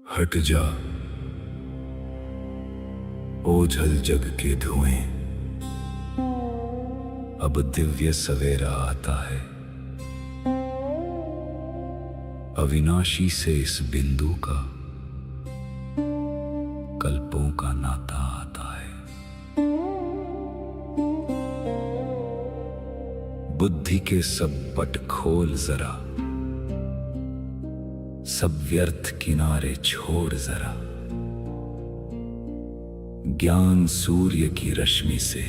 हट जा ओझल जग के धुएं, अब दिव्य सवेरा आता है। अविनाशी से इस बिंदु का कल्पों का नाता आता है। बुद्धि के सब पट खोल जरा, सब व्यर्थ किनारे छोड़ जरा। ज्ञान सूर्य की रश्मि से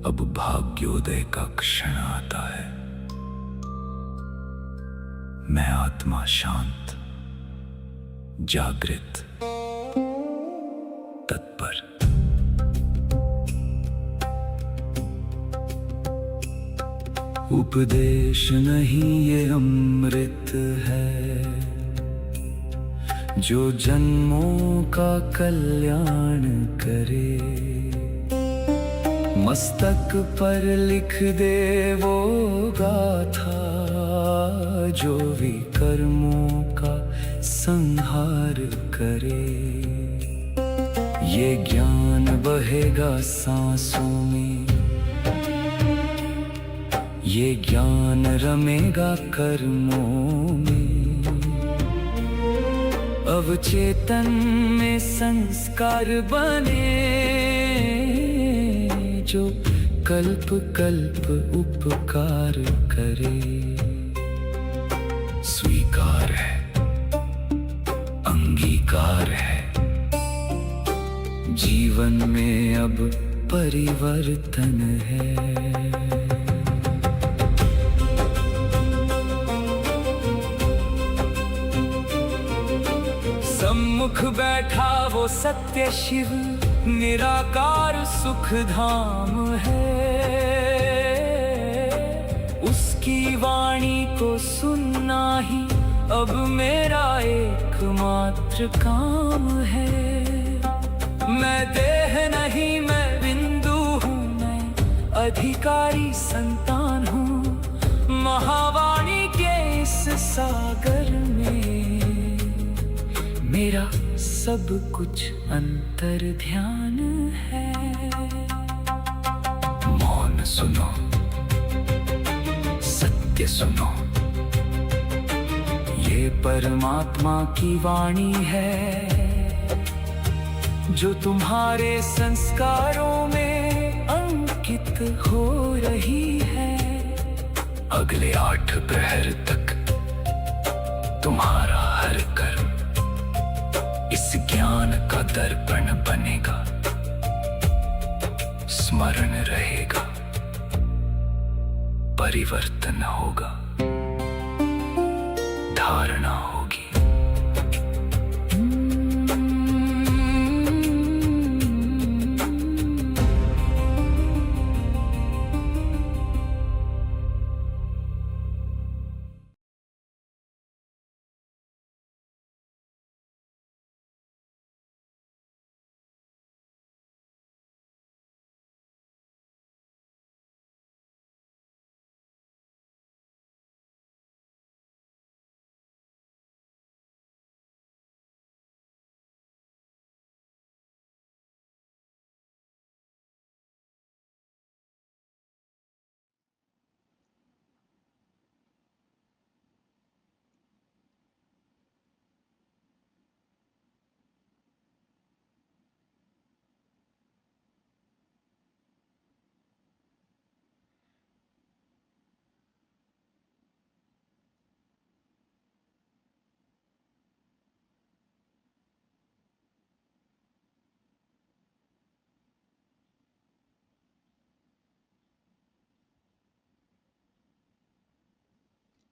अब भाग्योदय का क्षण आता है। मैं आत्मा शांत, जागृत, तत्पर। उपदेश नहीं ये अमृत है, जो जन्मों का कल्याण करे। मस्तक पर लिख दे वो गाथा, जो विकर्मों का संहार करे। ये ज्ञान बहेगा सांसों में, ये ज्ञान रमेगा कर्मों में। अवचेतन में संस्कार बने, जो कल्प कल्प उपकार करे। स्वीकार है, अंगीकार है, जीवन में अब परिवर्तन है। सम्मुख बैठा वो सत्य शिव, निराकार सुख धाम है। उसकी वाणी को सुनना ही अब मेरा एकमात्र काम है। मैं देह नहीं, मैं बिंदु हूँ, मैं अधिकारी संतान हूँ। महावाणी के इस सागर में मेरा सब कुछ अंतर ध्यान है। मौन सुनो, सत्य सुनो, ये परमात्मा की वाणी है, जो तुम्हारे संस्कारों में अंकित हो रही है। अगले 8 प्रहर तक तुम्हारा हर कर्म इस ज्ञान का दर्पण बनेगा, स्मरण रहेगा, परिवर्तन होगा, धारणा होगी।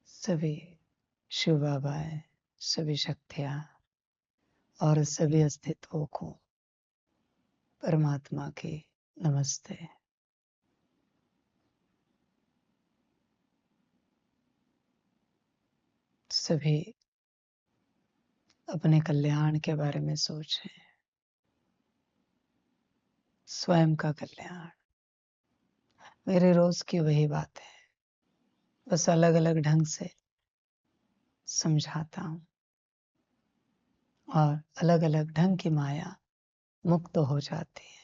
सभी शिव बाबाएं, सभी शक्तियां और सभी अस्तित्वों को परमात्मा की नमस्ते। सभी अपने कल्याण के बारे में सोचें, स्वयं का कल्याण। मेरे रोज की वही बात है, बस अलग अलग ढंग से समझाता हूं। और अलग अलग ढंग की माया मुक्त हो जाती है।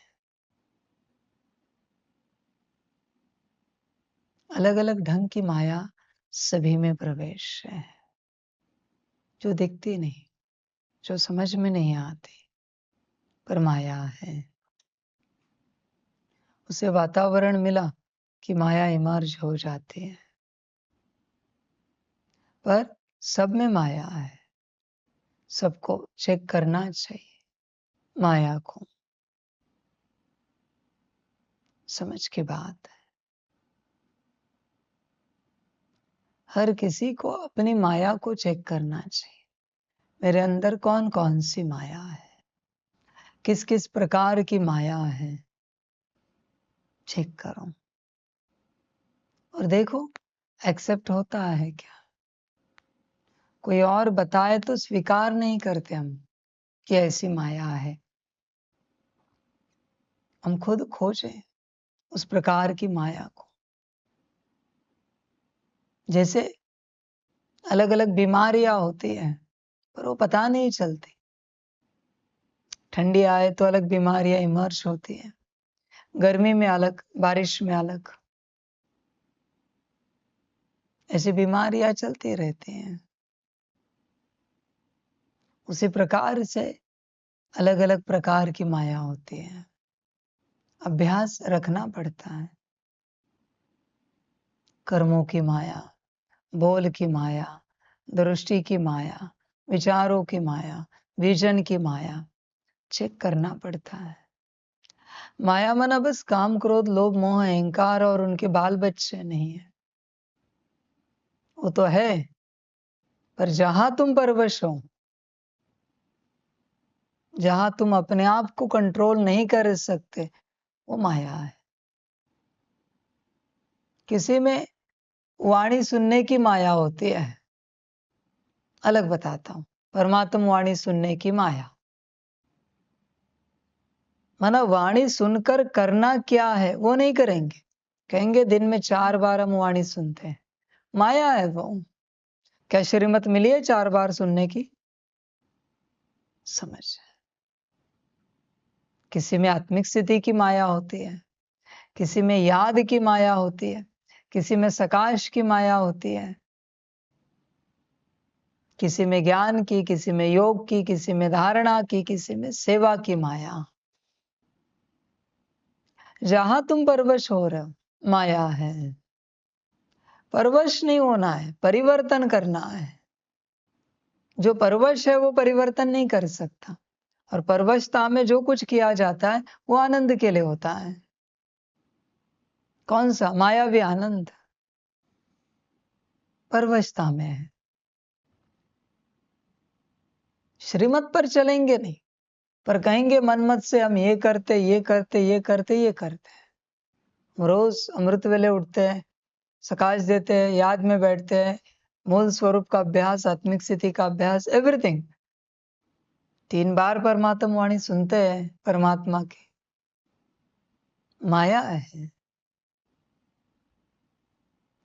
अलग अलग ढंग की माया सभी में प्रवेश है, जो दिखती नहीं, जो समझ में नहीं आती, पर माया है। उसे वातावरण मिला कि माया इमर्ज हो जाती है, पर सब में माया है। सबको चेक करना चाहिए माया को। समझ की बात है। हर किसी को अपनी माया को चेक करना चाहिए। मेरे अंदर कौन कौन सी माया है, किस किस प्रकार की माया है, चेक करो और देखो एक्सेप्ट होता है क्या। कोई और बताए तो स्वीकार नहीं करते हम कि ऐसी माया है। हम खुद खोजें उस प्रकार की माया को। जैसे अलग अलग बीमारियां होती हैं, पर वो पता नहीं चलती। ठंडी आए तो अलग बीमारियां इमर्ज होती है, गर्मी में अलग, बारिश में अलग, ऐसी बीमारियां चलती रहती हैं। उसी प्रकार से अलग अलग प्रकार की माया होती है। अभ्यास रखना पड़ता है। कर्मों की माया, बोल की माया, दृष्टि की माया, विचारों की माया, विजन की माया, चेक करना पड़ता है। माया मना बस काम, क्रोध, लोभ, मोह, अहंकार और उनके बाल बच्चे नहीं है। वो तो है, पर जहां तुम परवश हो, जहां तुम अपने आप को कंट्रोल नहीं कर सकते, वो माया है। किसी में वाणी सुनने की माया होती है, अलग बताता हूं। परमात्मा वाणी सुनने की माया, माना वाणी सुनकर करना क्या है वो नहीं करेंगे। कहेंगे दिन में 4 बार हम वाणी सुनते हैं, माया है वो। क्या श्रीमत मिली है 4 बार सुनने की? समझ। किसी में आत्मिक स्थिति की माया होती है, किसी में याद की माया होती है, किसी में सकाश की माया होती है, किसी में ज्ञान की, किसी में योग की, किसी में धारणा की, किसी में सेवा की माया। जहां तुम परवश हो रहे हो, माया है। परवश नहीं होना है, परिवर्तन करना है। जो परवश है वो परिवर्तन नहीं कर सकता, और परवशता में जो कुछ किया जाता है वो आनंद के लिए होता है। कौन सा? मायावी आनंद परवशता में है। श्रीमत पर चलेंगे नहीं, पर कहेंगे मनमत से हम ये करते, ये करते, ये करते, ये करते हैं। रोज अमृत वेले उठते हैं, सकाश देते हैं, याद में बैठते हैं, मूल स्वरूप का अभ्यास, आत्मिक स्थिति का अभ्यास, एवरीथिंग। 3 बार परमात्मा वाणी सुनते हैं परमात्मा की, माया है।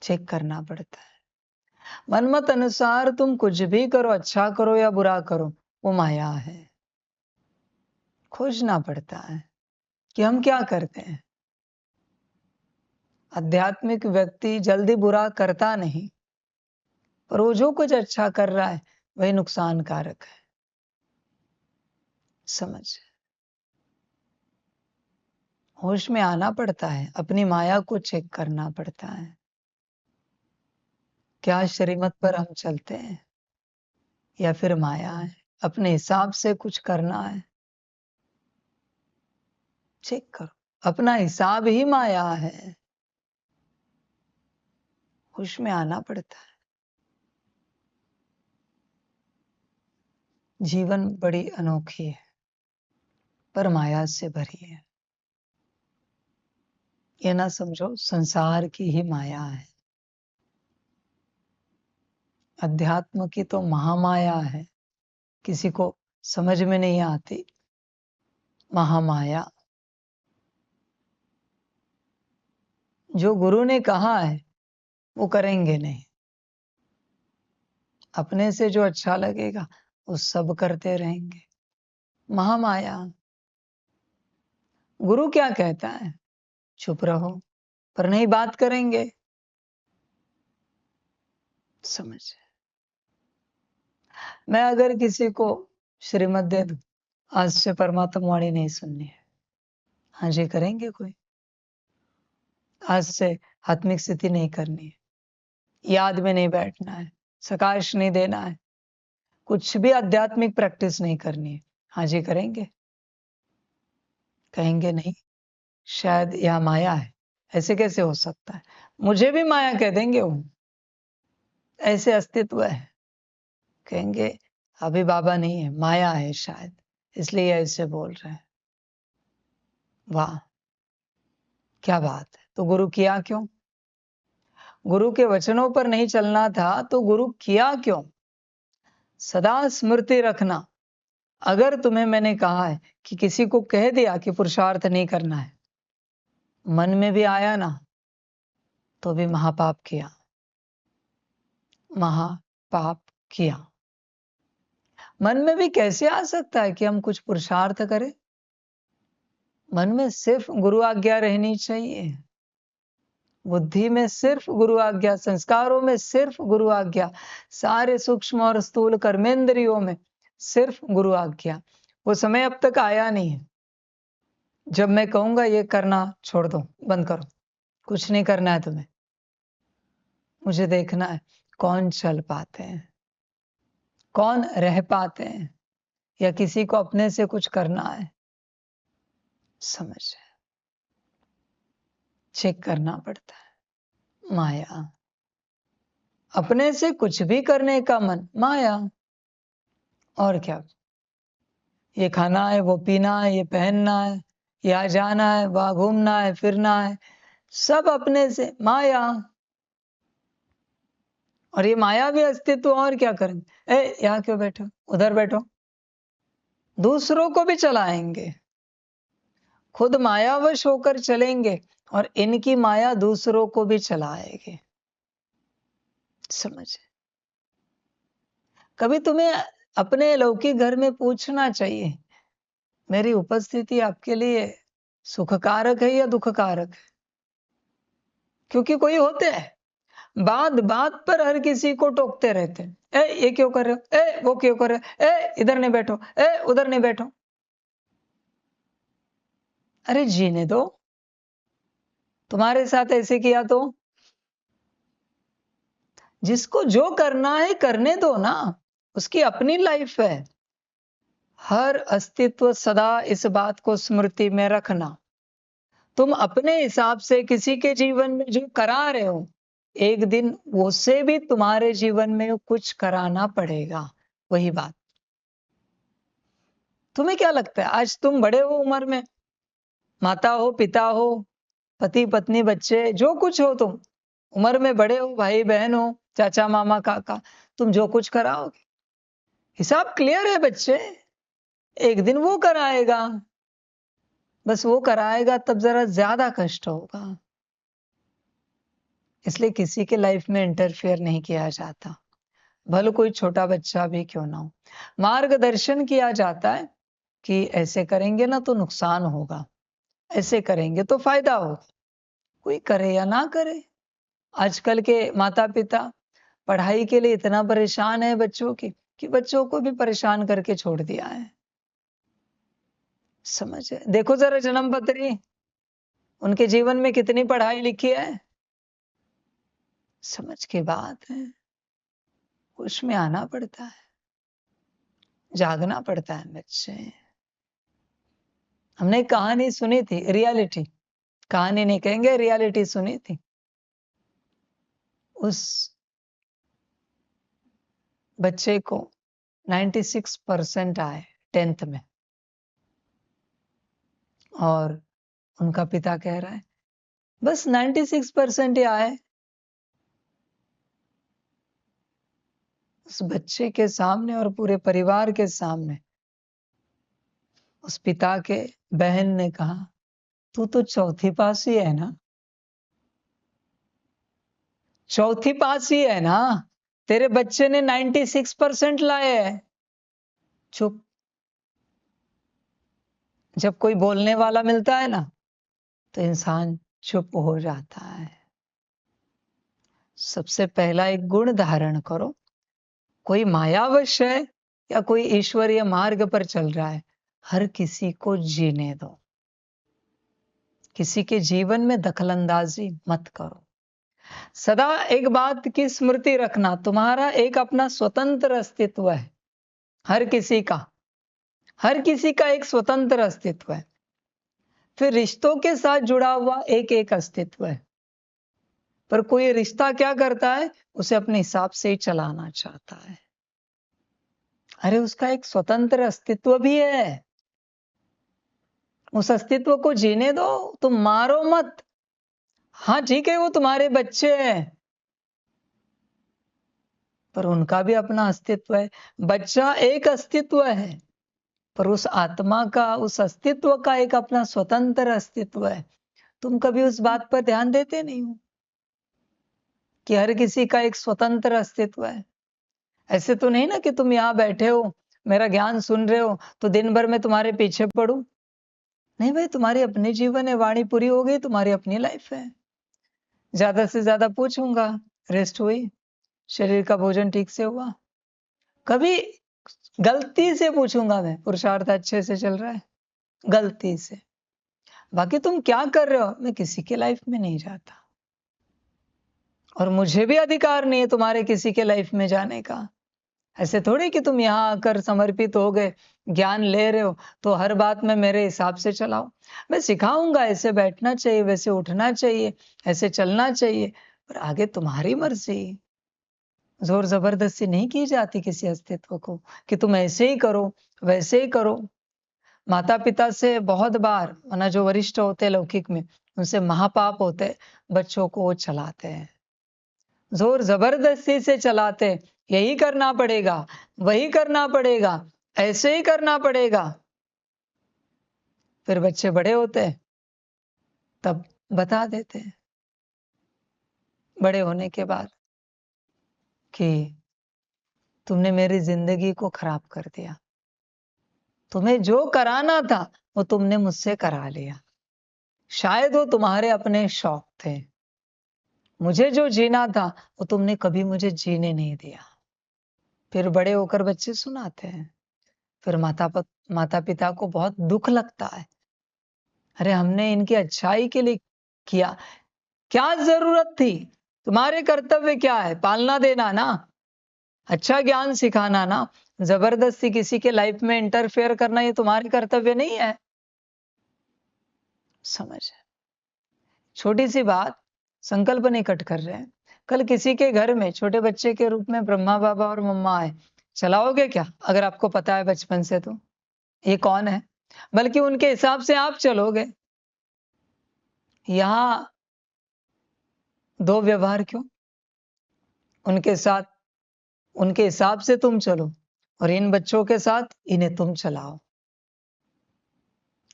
चेक करना पड़ता है। मनमत अनुसार तुम कुछ भी करो, अच्छा करो या बुरा करो, वो माया है। खोजना पड़ता है कि हम क्या करते हैं। आध्यात्मिक व्यक्ति जल्दी बुरा करता नहीं, पर वो जो कुछ अच्छा कर रहा है वही नुकसानकारक है। समझ। होश में आना पड़ता है, अपनी माया को चेक करना पड़ता है। क्या श्रीमत पर हम चलते हैं या फिर माया है? अपने हिसाब से कुछ करना है, चेक करो। अपना हिसाब ही माया है। होश में आना पड़ता है। जीवन बड़ी अनोखी है, पर माया से भरी है। ये ना समझो संसार की ही माया है। अध्यात्म की तो महामाया है, किसी को समझ में नहीं आती। महामाया जो गुरु ने कहा है वो करेंगे नहीं। अपने से जो अच्छा लगेगा वो सब करते रहेंगे। महामाया। गुरु क्या कहता है? चुप रहो, पर नहीं बात करेंगे। समझ। मैं अगर किसी को श्रीमत दे दूं, आज से परमात्मा वाणी नहीं सुननी है, हाँ जी करेंगे कोई? आज से आत्मिक स्थिति नहीं करनी है, याद में नहीं बैठना है, सकाश नहीं देना है, कुछ भी आध्यात्मिक प्रैक्टिस नहीं करनी है, हाँ जी करेंगे? कहेंगे नहीं, शायद यह माया है। ऐसे कैसे हो सकता है? मुझे भी माया कह देंगे वो, ऐसे अस्तित्व है। कहेंगे अभी बाबा नहीं है, माया है शायद, इसलिए ऐसे बोल रहे हैं। वाह, क्या बात है। तो गुरु किया क्यों? गुरु के वचनों पर नहीं चलना था तो गुरु किया क्यों? सदा स्मृति रखना। अगर तुम्हें मैंने कहा है कि किसी को कह दिया कि पुरुषार्थ नहीं करना है, मन में भी आया ना, तो भी महापाप किया, महापाप किया। मन में भी कैसे आ सकता है कि हम कुछ पुरुषार्थ करें? मन में सिर्फ गुरु आज्ञा रहनी चाहिए, बुद्धि में सिर्फ गुरु आज्ञा, संस्कारों में सिर्फ गुरु आज्ञा, सारे सूक्ष्म और स्थूल कर्मेंद्रियों में सिर्फ गुरु आज्ञा। वो समय अब तक आया नहीं है जब मैं कहूंगा ये करना छोड़ दो, बंद करो, कुछ नहीं करना है तुम्हें। मुझे देखना है कौन चल पाते हैं, कौन रह पाते हैं, या किसी को अपने से कुछ करना है। समझ, चेक करना पड़ता है। माया, अपने से कुछ भी करने का मन, माया। और क्या? ये खाना है, वो पीना है, ये पहनना है, यहाँ जाना है, वहां घूमना है, फिरना है, सब अपने से, माया। और ये माया भी अस्तित्व, और क्या करेंगे? यहाँ क्यों बैठो, उधर बैठो। दूसरों को भी चलाएंगे, खुद मायावश होकर चलेंगे, और इनकी माया दूसरों को भी चलाएगी। समझे? कभी तुम्हें अपने लौकिक घर में पूछना चाहिए, मेरी उपस्थिति आपके लिए सुखकारक है या दुखकारक है? क्योंकि कोई होते हैं बात बात पर हर किसी को टोकते रहते हैं। ये क्यों कर रहे हो, वो क्यों कर रहे हो, इधर नहीं बैठो, उधर नहीं बैठो। अरे जीने दो, तुम्हारे साथ ऐसे किया तो? जिसको जो करना है करने दो ना, उसकी अपनी लाइफ है। हर अस्तित्व सदा इस बात को स्मृति में रखना, तुम अपने हिसाब से किसी के जीवन में जो करा रहे हो, एक दिन उससे भी तुम्हारे जीवन में कुछ कराना पड़ेगा। वही बात। तुम्हें क्या लगता है, आज तुम बड़े हो उम्र में, माता हो, पिता हो, पति पत्नी, बच्चे, जो कुछ हो, तुम उम्र में बड़े हो, भाई बहन हो, चाचा मामा काका, तुम जो कुछ कराओगे, हिसाब क्लियर है बच्चे। एक दिन वो कराएगा, बस वो कराएगा तब जरा ज्यादा कष्ट होगा। इसलिए किसी के लाइफ में इंटरफेयर नहीं किया जाता, भले कोई छोटा बच्चा भी क्यों ना हो। मार्गदर्शन किया जाता है कि ऐसे करेंगे ना तो नुकसान होगा, ऐसे करेंगे तो फायदा होगा। कोई करे या ना करे, आजकल के माता पिता पढ़ाई के लिए इतना परेशान है बच्चों की, कि बच्चों को भी परेशान करके छोड़ दिया है। समझे? देखो जरा जन्म पत्री, उनके जीवन में कितनी पढ़ाई लिखी है। समझ की बात है, होश में आना पड़ता है, जागना पड़ता है बच्चे। हमने एक कहानी सुनी थी, रियलिटी, कहानी नहीं कहेंगे, रियलिटी सुनी थी। उस बच्चे को 96% आए 10th में, और उनका पिता कह रहा है बस 96% ही आए। उस बच्चे के सामने और पूरे परिवार के सामने उस पिता के बहन ने कहा, तू तो चौथी पास ही है ना, चौथी पास ही है ना, तेरे बच्चे ने 96% लाए हैं। चुप। जब कोई बोलने वाला मिलता है ना, तो इंसान चुप हो जाता है। सबसे पहला एक गुण धारण करो। कोई मायावश है या कोई ईश्वरीय मार्ग पर चल रहा है, हर किसी को जीने दो। किसी के जीवन में दखलंदाजी मत करो। सदा एक बात की स्मृति रखना, तुम्हारा एक अपना स्वतंत्र अस्तित्व है। हर किसी का, हर किसी का एक स्वतंत्र अस्तित्व है। फिर रिश्तों के साथ जुड़ा हुआ एक एक अस्तित्व है। पर कोई रिश्ता क्या करता है, उसे अपने हिसाब से ही चलाना चाहता है। अरे उसका एक स्वतंत्र अस्तित्व भी है, उस अस्तित्व को जीने दो। तुम मारो मत। हाँ ठीक है, वो तुम्हारे बच्चे हैं, पर उनका भी अपना अस्तित्व है। बच्चा एक अस्तित्व है, पर उस आत्मा का, उस अस्तित्व का एक अपना स्वतंत्र अस्तित्व है। तुम कभी उस बात पर ध्यान देते नहीं हो कि हर किसी का एक स्वतंत्र अस्तित्व है। ऐसे तो नहीं ना कि तुम यहाँ बैठे हो, मेरा ज्ञान सुन रहे हो, तो दिन भर मैं तुम्हारे पीछे पड़ूं। नहीं भाई, तुम्हारी अपनी जीवन है, वाणी पूरी हो गई, तुम्हारी अपनी लाइफ है। ज्यादा से ज्यादा पूछूंगा, रेस्ट हुई, शरीर का भोजन ठीक से हुआ? कभी गलती से पूछूंगा मैं, पुरुषार्थ अच्छे से चल रहा है? गलती से। बाकी तुम क्या कर रहे हो, मैं किसी के लाइफ में नहीं जाता, और मुझे भी अधिकार नहीं है तुम्हारे किसी के लाइफ में जाने का। ऐसे थोड़ी कि तुम यहाँ आकर समर्पित हो गए, ज्ञान ले रहे हो तो हर बात में मेरे हिसाब से चलाओ। मैं सिखाऊंगा, ऐसे बैठना चाहिए, वैसे उठना चाहिए, ऐसे चलना चाहिए, पर आगे तुम्हारी मर्जी। जोर जबरदस्ती नहीं की जाती किसी अस्तित्व को कि तुम ऐसे ही करो, वैसे ही करो। माता पिता से बहुत बार, माना जो वरिष्ठ होते हैं लौकिक में, उनसे महापाप होते, बच्चों को वो चलाते हैं, जोर जबरदस्ती से चलाते। यही करना पड़ेगा, वही करना पड़ेगा, ऐसे ही करना पड़ेगा। फिर बच्चे बड़े होते, तब बता देते हैं बड़े होने के बाद कि तुमने मेरी जिंदगी को खराब कर दिया। तुम्हें जो कराना था वो तुमने मुझसे करा लिया। शायद वो तुम्हारे अपने शौक थे। मुझे जो जीना था वो तुमने कभी मुझे जीने नहीं दिया। फिर बड़े होकर बच्चे सुनाते हैं। फिर माता पिता को बहुत दुख लगता है। अरे हमने इनकी अच्छाई के लिए किया, क्या जरूरत थी? तुम्हारे कर्तव्य क्या है? पालना देना ना, अच्छा ज्ञान सिखाना ना। जबरदस्ती किसी के लाइफ में इंटरफेयर करना ये तुम्हारे कर्तव्य नहीं है। समझ है? छोटी सी बात, संकल्प नहीं कट कर रहे हैं। कल किसी के घर में छोटे बच्चे के रूप में ब्रह्मा बाबा और मम्मा आए, चलाओगे क्या? अगर आपको पता है बचपन से तो ये कौन है, बल्कि उनके हिसाब से आप चलोगे। यहां दो व्यवहार क्यों? उनके साथ उनके हिसाब से तुम चलो, और इन बच्चों के साथ इन्हें तुम चलाओ।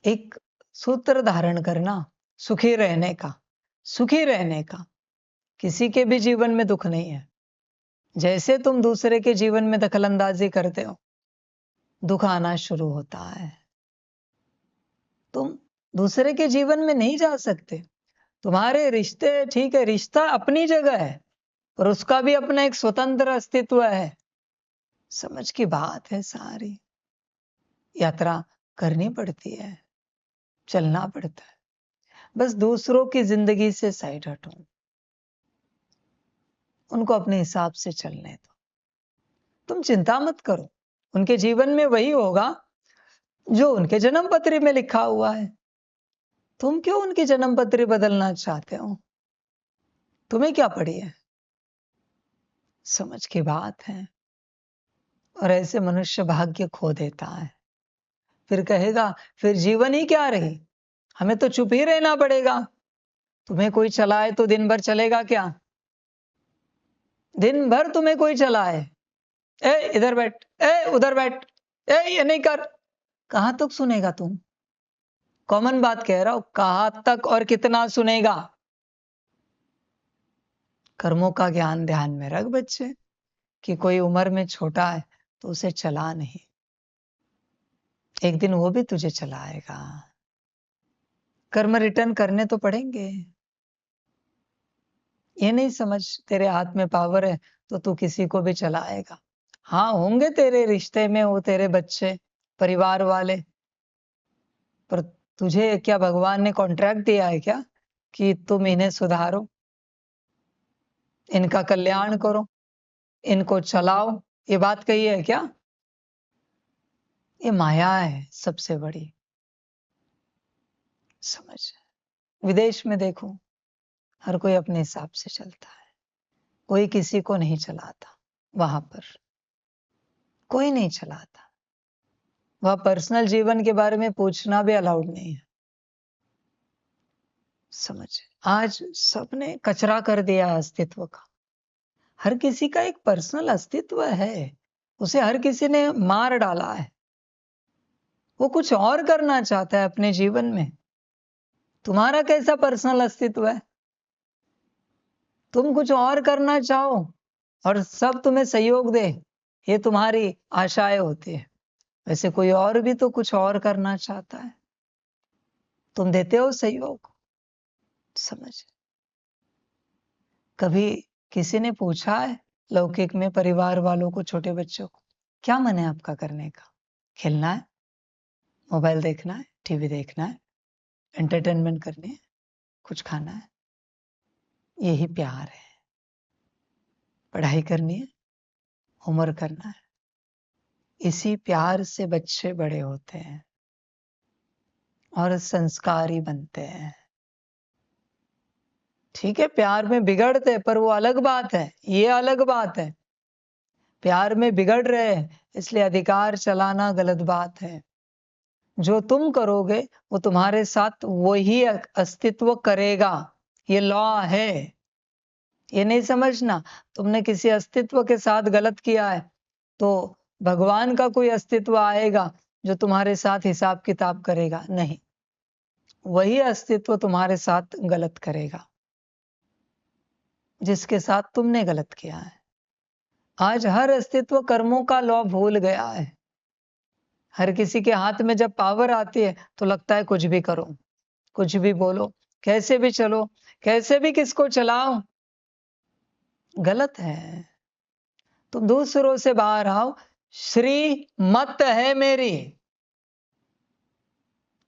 एक सूत्र धारण करना, सुखी रहने का, सुखी रहने का। किसी के भी जीवन में दुख नहीं है। जैसे तुम दूसरे के जीवन में दखलंदाजी करते हो, दुख आना शुरू होता है। तुम दूसरे के जीवन में नहीं जा सकते। तुम्हारे रिश्ते ठीक है, रिश्ता अपनी जगह है, पर उसका भी अपना एक स्वतंत्र अस्तित्व है। समझ की बात है सारी। यात्रा करनी पड़ती है, चलना पड़ता है। बस दूसरों की जिंदगी से साइड हटो, उनको अपने हिसाब से चलने दो। तुम चिंता मत करो, उनके जीवन में वही होगा जो उनके जन्म पत्री में लिखा हुआ है। तुम क्यों उनकी जन्म पत्री बदलना चाहते हो? तुम्हें क्या पड़ी है? समझ की बात है। और ऐसे मनुष्य भाग्य खो देता है। फिर कहेगा फिर जीवन ही क्या रही, हमें तो चुप ही रहना पड़ेगा। तुम्हें कोई चलाए तो दिन भर चलेगा क्या? दिन भर तुम्हें कोई चलाए, ए इधर बैठ, ए उधर बैठ, ए ये नहीं कर, कहां तक सुनेगा तुम? कॉमन बात कह रहा हूं, कहां तक और कितना सुनेगा? कर्मों का ज्ञान ध्यान में रख बच्चे, कि कोई उम्र में छोटा है तो उसे चला नहीं। एक दिन वो भी तुझे चलाएगा। कर्म रिटर्न करने तो पड़ेंगे। ये नहीं समझ तेरे हाथ में पावर है तो तू किसी को भी चलाएगा। हाँ, होंगे तेरे रिश्ते में वो तेरे बच्चे, परिवार वाले, पर तुझे क्या भगवान ने कॉन्ट्रैक्ट दिया है क्या कि तुम इन्हें सुधारो, इनका कल्याण करो, इनको चलाओ? ये बात कही है क्या? ये माया है सबसे बड़ी, समझ। विदेश में देखो, हर कोई अपने हिसाब से चलता है, कोई किसी को नहीं चलाता। वहां पर कोई नहीं चलाता। वह पर्सनल जीवन के बारे में पूछना भी अलाउड नहीं है, समझ। आज सबने कचरा कर दिया है अस्तित्व का। हर किसी का एक पर्सनल अस्तित्व है, उसे हर किसी ने मार डाला है। वो कुछ और करना चाहता है अपने जीवन में। तुम्हारा कैसा पर्सनल अस्तित्व है? तुम कुछ और करना चाहो और सब तुम्हें सहयोग दे, ये तुम्हारी आशाएं होती है। वैसे कोई और भी तो कुछ और करना चाहता है, तुम देते हो सहयोग, समझ। कभी किसी ने पूछा है लौकिक में परिवार वालों को, छोटे बच्चों को, क्या मन है आपका करने का? खेलना है, मोबाइल देखना है, टीवी देखना है, एंटरटेनमेंट करनी है, कुछ खाना है, यही प्यार है। पढ़ाई करनी है, होमवर्क करना है, इसी प्यार से बच्चे बड़े होते हैं और संस्कारी बनते हैं। ठीक है, प्यार में बिगड़ते, पर वो अलग बात है, ये अलग बात है। प्यार में बिगड़ रहे हैं इसलिए अधिकार चलाना गलत बात है। जो तुम करोगे वो तुम्हारे साथ वही अस्तित्व करेगा, ये लॉ है। ये नहीं समझना तुमने किसी अस्तित्व के साथ गलत किया है तो भगवान का कोई अस्तित्व आएगा जो तुम्हारे साथ हिसाब किताब करेगा, नहीं। वही अस्तित्व तुम्हारे साथ गलत करेगा जिसके साथ तुमने गलत किया है। आज हर अस्तित्व कर्मों का लॉ भूल गया है। हर किसी के हाथ में जब पावर आती है तो लगता है कुछ भी करो, कुछ भी बोलो, कैसे भी चलो, कैसे भी किसको चलाओ। गलत है। तुम दूसरों से बाहर आओ। श्री मत है मेरी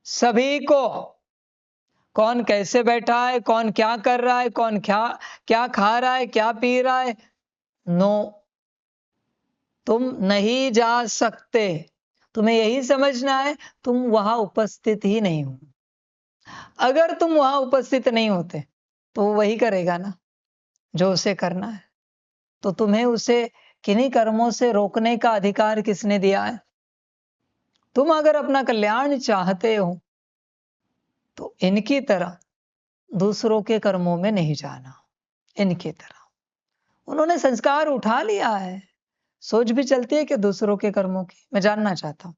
सभी को। कौन कैसे बैठा है, कौन क्या कर रहा है, कौन क्या क्या खा रहा है, क्या पी रहा है, नो, तुम नहीं जा सकते। तुम्हें यही समझना है तुम वहां उपस्थित ही नहीं हो। अगर तुम वहां उपस्थित नहीं होते तो वो वही करेगा ना जो उसे करना है। तो तुम्हें उसे किन्हीं कर्मों से रोकने का अधिकार किसने दिया है? तुम अगर अपना कल्याण चाहते हो तो इनकी तरह दूसरों के कर्मों में नहीं जाना। इनकी तरह उन्होंने संस्कार उठा लिया है। सोच भी चलती है कि दूसरों के कर्मों की? मैं जानना चाहता हूं।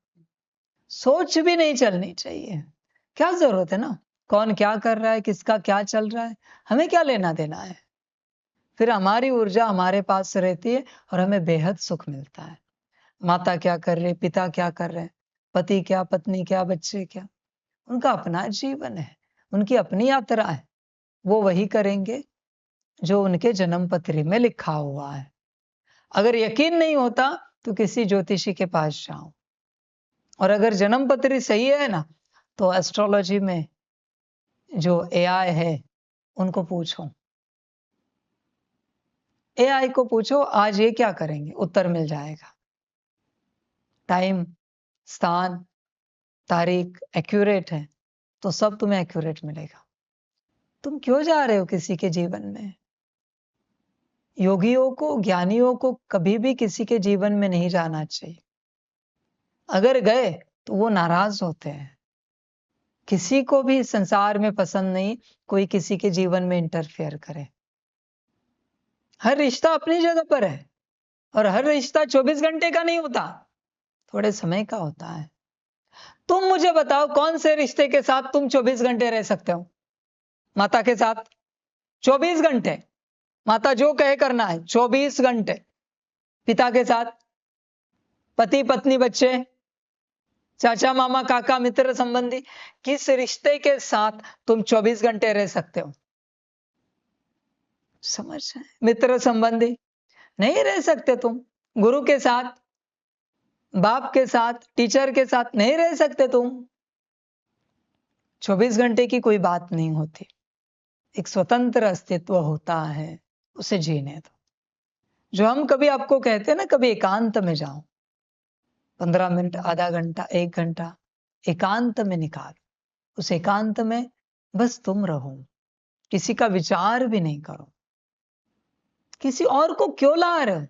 सोच भी नहीं चलनी चाहिए। क्या जरूरत है ना, कौन क्या कर रहा है, किसका क्या चल रहा है, हमें क्या लेना देना है। फिर हमारी ऊर्जा हमारे पास रहती है और हमें बेहद सुख मिलता है। माता क्या कर रहे, पिता क्या कर रहे हैं, पति क्या, पत्नी क्या, बच्चे क्या, उनका अपना जीवन है, उनकी अपनी यात्रा है। वो वही करेंगे जो उनके जन्म पत्री में लिखा हुआ है। अगर यकीन नहीं होता तो किसी ज्योतिषी के पास जाओ, और अगर जन्म पत्री सही है ना तो एस्ट्रोलॉजी में जो एआई है उनको पूछो। एआई को पूछो आज ये क्या करेंगे, उत्तर मिल जाएगा। टाइम, स्थान, तारीख एक्यूरेट है तो सब तुम्हें एक्यूरेट मिलेगा। तुम क्यों जा रहे हो किसी के जीवन में? योगियों को, ज्ञानियों को कभी भी किसी के जीवन में नहीं जाना चाहिए। अगर गए तो वो नाराज होते हैं। किसी को भी संसार में पसंद नहीं कोई किसी के जीवन में इंटरफेयर करे। हर रिश्ता अपनी जगह पर है और हर रिश्ता 24 घंटे का नहीं होता, थोड़े समय का होता है। तुम मुझे बताओ कौन से रिश्ते के साथ तुम 24 घंटे रह सकते हो? माता के साथ 24 घंटे, माता जो कहे करना है 24 घंटे। पिता के साथ, पति पत्नी बच्चे, चाचा मामा काका मित्र संबंधी, किस रिश्ते के साथ तुम 24 घंटे रह सकते हो? समझ रहे हैं? मित्र संबंधी नहीं रह सकते तुम। गुरु के साथ, बाप के साथ, टीचर के साथ नहीं रह सकते तुम। 24 घंटे की कोई बात नहीं होती। एक स्वतंत्र अस्तित्व होता है, उसे जीने दो। जो हम कभी आपको कहते हैं ना, कभी एकांत में जाओ, 15 मिनट, आधा घंटा, 1 घंटा एकांत में निकालो। उस एकांत में बस तुम रहो, किसी का विचार भी नहीं करो। किसी और को क्यों ला रहे हो?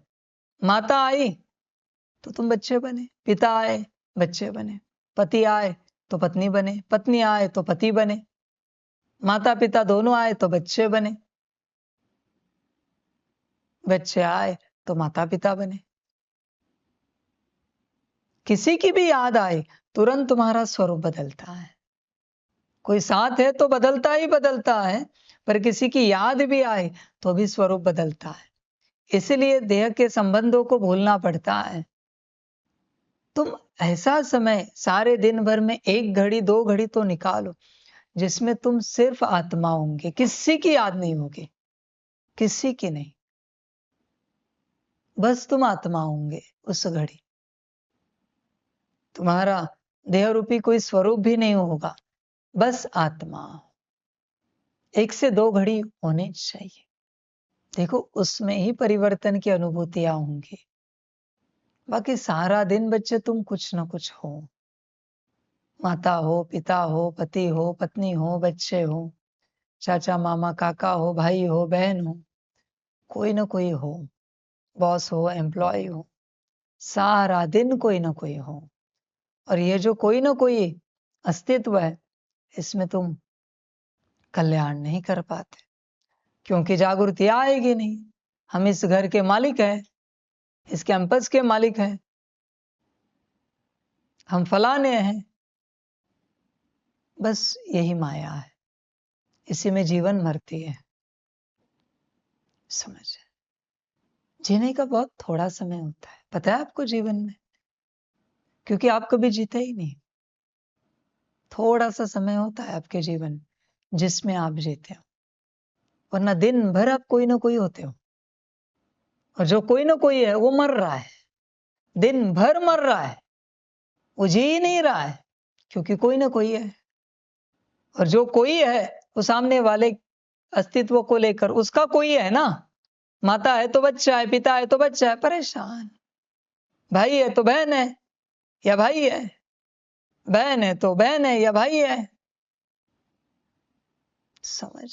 माता आई तो तुम बच्चे बने, पिता आए बच्चे बने, पति आए तो पत्नी बने, पत्नी आए तो पति बने, माता पिता दोनों आए तो बच्चे बने, बच्चे आए तो माता पिता बने। किसी की भी याद आए तुरंत तुम्हारा स्वरूप बदलता है। कोई साथ है तो बदलता ही बदलता है, पर किसी की याद भी आए तो भी स्वरूप बदलता है। इसलिए देह के संबंधों को भूलना पड़ता है। तुम ऐसा समय सारे दिन भर में 1 घड़ी 2 घड़ी तो निकालो जिसमें तुम सिर्फ आत्मा होंगे, किसी की याद नहीं होगी, किसी की नहीं, बस तुम आत्मा होंगे उस घड़ी। तुम्हारा देह रूपी कोई स्वरूप भी नहीं होगा, बस आत्मा। 1 से 2 घड़ी होनी चाहिए। देखो उसमें ही परिवर्तन की अनुभूतियां होंगी। बाकी सारा दिन बच्चे तुम कुछ ना कुछ हो, माता हो, पिता हो, पति हो, पत्नी हो, बच्चे हो, चाचा मामा काका हो, भाई हो, बहन हो, कोई ना कोई हो, बॉस हो, एम्प्लॉय हो, सारा दिन कोई ना कोई हो। और ये जो कोई ना कोई अस्तित्व है, इसमें तुम कल्याण नहीं कर पाते, क्योंकि जागृति आएगी नहीं। हम इस घर के मालिक हैं, इस कैंपस के मालिक हैं, हम फलाने हैं, बस यही माया है, इसी में जीवन मरती है। समझ, जीने का बहुत थोड़ा समय होता है, पता है आपको जीवन में, क्योंकि आप कभी जीते ही नहीं। थोड़ा सा समय होता है आपके जीवन में जिसमें आप जीते हो, वरना दिन भर आप कोई ना कोई होते हो। और जो कोई ना कोई है वो मर रहा है, दिन भर मर रहा है, वो जी ही नहीं रहा है, क्योंकि कोई ना कोई है। और जो कोई है वो सामने वाले अस्तित्व को लेकर, उसका कोई है ना। माता है तो बच्चा है, पिता है तो बच्चा है, परेशान। भाई है तो बहन है या भाई है, बहन है तो बहन है या भाई है। समझ,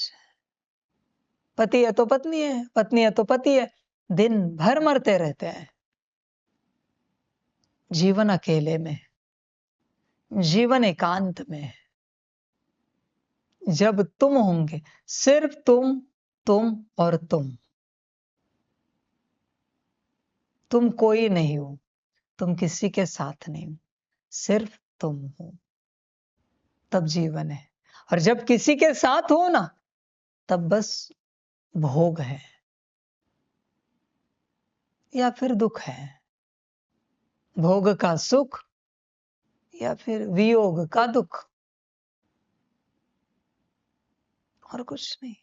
पति है तो पत्नी है, पत्नी है तो पति है, दिन भर मरते रहते हैं। जीवन अकेले में, जीवन एकांत में, जब तुम होंगे, सिर्फ तुम और तुम कोई नहीं हो, तुम किसी के साथ नहीं हो, सिर्फ तुम हो, तब जीवन है। और जब किसी के साथ हो ना, तब बस भोग है या फिर दुख है, भोग का सुख या फिर वियोग का दुख, और कुछ नहीं।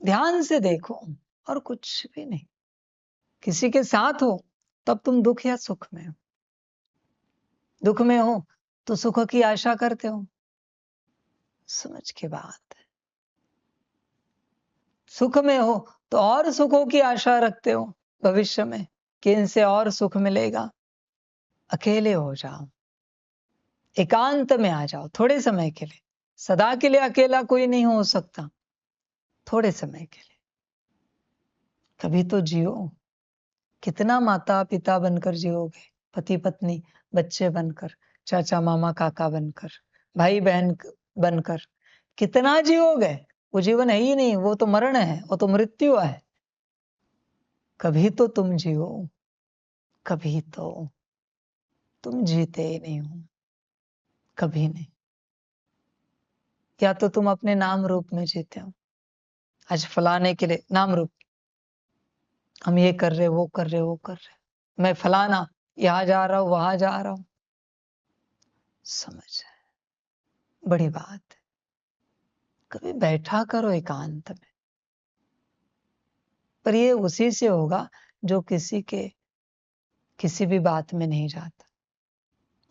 ध्यान से देखो, और कुछ भी नहीं। किसी के साथ हो तब तुम दुख या सुख में हो, दुख में हो तो सुख की आशा करते हो। समझ के बात है। सुख में हो तो और सुखों की आशा रखते हो भविष्य में कि इनसे और सुख मिलेगा। अकेले हो जाओ, एकांत में आ जाओ थोड़े समय के लिए। सदा के लिए अकेला कोई नहीं हो सकता, थोड़े समय के लिए कभी तो जियो। कितना माता पिता बनकर जियोगे, पति पत्नी बच्चे बनकर, चाचा मामा काका बनकर, भाई बहन बनकर, कितना जियोगे? वो जीवन है ही नहीं, वो तो मरण है, वो तो मृत्यु है। कभी तो तुम जियो, कभी तो। तुम जीते ही नहीं हो, कभी नहीं। या तो तुम अपने नाम रूप में जीते हो, आज फलाने के लिए नाम रूप, हम ये कर रहे, वो कर रहे, वो कर रहे, मैं फलाना, यहाँ जा रहा हूं, वहां जा रहा हूं। समझ है, बड़ी बात है। कभी बैठा करो एकांत में, पर ये उसी से होगा जो किसी भी बात में नहीं जाता।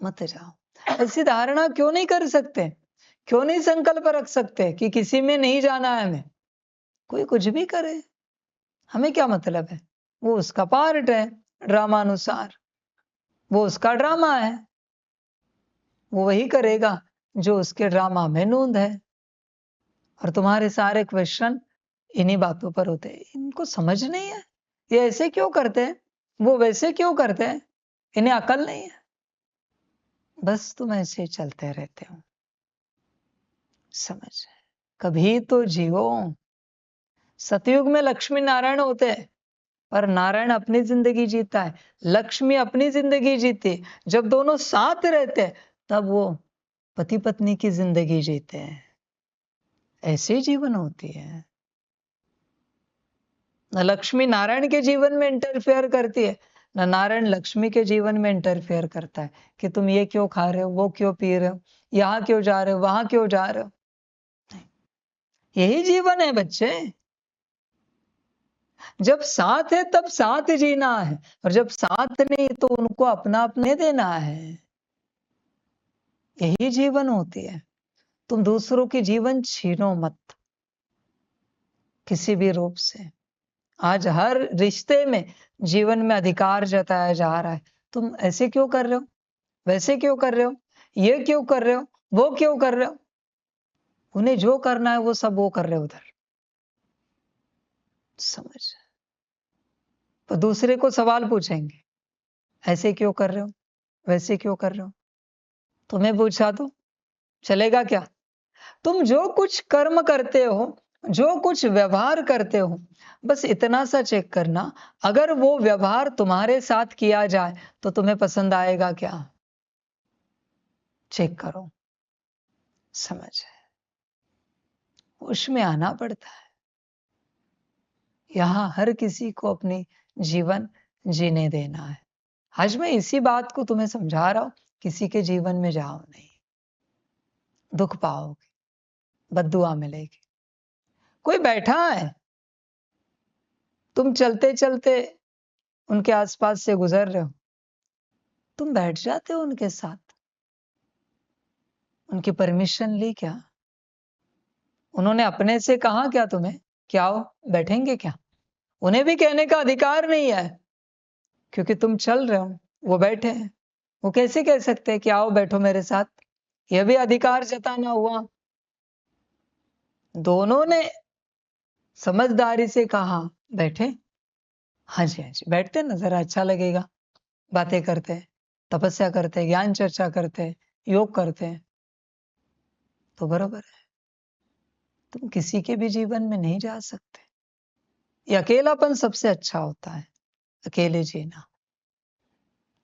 मत जाओ। ऐसी धारणा क्यों नहीं कर सकते? क्यों नहीं संकल्प रख सकते कि किसी में नहीं जाना है हमें? कोई कुछ भी करे, हमें क्या मतलब है? वो उसका पार्ट है, ड्रामा अनुसार। वो उसका ड्रामा है, वो वही करेगा जो उसके ड्रामा में नूंद है। और तुम्हारे सारे क्वेश्चन इन्हीं बातों पर होते हैं। इनको समझ नहीं है, ये ऐसे क्यों करते हैं, वो वैसे क्यों करते हैं, इन्हें अकल नहीं है। बस तुम ऐसे चलते रहते हो। समझ, कभी तो जियो। सतयुग में लक्ष्मी नारायण होते हैं, पर नारायण अपनी जिंदगी जीता है, लक्ष्मी अपनी जिंदगी जीती। जब दोनों साथ रहते हैं तब वो पति पत्नी की जिंदगी जीते हैं। ऐसे जीवन होती है। न लक्ष्मी नारायण के जीवन में इंटरफेयर करती है, न नारायण लक्ष्मी के जीवन में इंटरफेयर करता है कि तुम ये क्यों खा रहे हो, वो क्यों पी रहे हो, यहाँ क्यों जा रहे हो, वहां क्यों जा रहे हो। यही जीवन है बच्चे। जब साथ है तब साथ जीना है, और जब साथ नहीं तो उनको अपना अपने देना है। यही जीवन होती है। तुम दूसरों की जीवन छीनो मत किसी भी रूप से। आज हर रिश्ते में जीवन में अधिकार जताया जा रहा है। तुम ऐसे क्यों कर रहे हो, वैसे क्यों कर रहे हो, ये क्यों कर रहे हो, वो क्यों कर रहे हो। उन्हें जो करना है वो सब वो कर रहे हो उधर। समझ, तो दूसरे को सवाल पूछेंगे, ऐसे क्यों कर रहे हो, वैसे क्यों कर रहे हो। तुम्हें पूछा तो चलेगा क्या? तुम जो कुछ कर्म करते हो, जो कुछ व्यवहार करते हो, बस इतना सा चेक करना, अगर वो व्यवहार तुम्हारे साथ किया जाए तो तुम्हें पसंद आएगा क्या? चेक करो। समझ है, उसमें आना पड़ता है। यहां हर किसी को अपनी जीवन जीने देना है। आज मैं इसी बात को तुम्हें समझा रहा हूं, किसी के जीवन में जाओ नहीं, दुख पाओगे, बद्दुआ मिलेगी। कोई बैठा है, तुम चलते चलते उनके आसपास से गुजर रहे हो, तुम बैठ जाते हो उनके साथ, उनकी परमिशन ली क्या? उन्होंने अपने से कहा क्या तुम्हें कि आओ बैठेंगे क्या? उन्हें भी कहने का अधिकार नहीं है, क्योंकि तुम चल रहे हो, वो बैठे हैं। वो कैसे कह सकते हैं कि आओ बैठो मेरे साथ? यह भी अधिकार जताना हुआ। दोनों ने समझदारी से कहा बैठे। हाँ जी, हाँ जी, बैठते ना, जरा अच्छा लगेगा, बातें करते हैं, तपस्या करते हैं, ज्ञान चर्चा करते हैं, योग करते हैं, तो बरोबर है। तुम किसी के भी जीवन में नहीं जा सकते। ये अकेलापन सबसे अच्छा होता है, अकेले जीना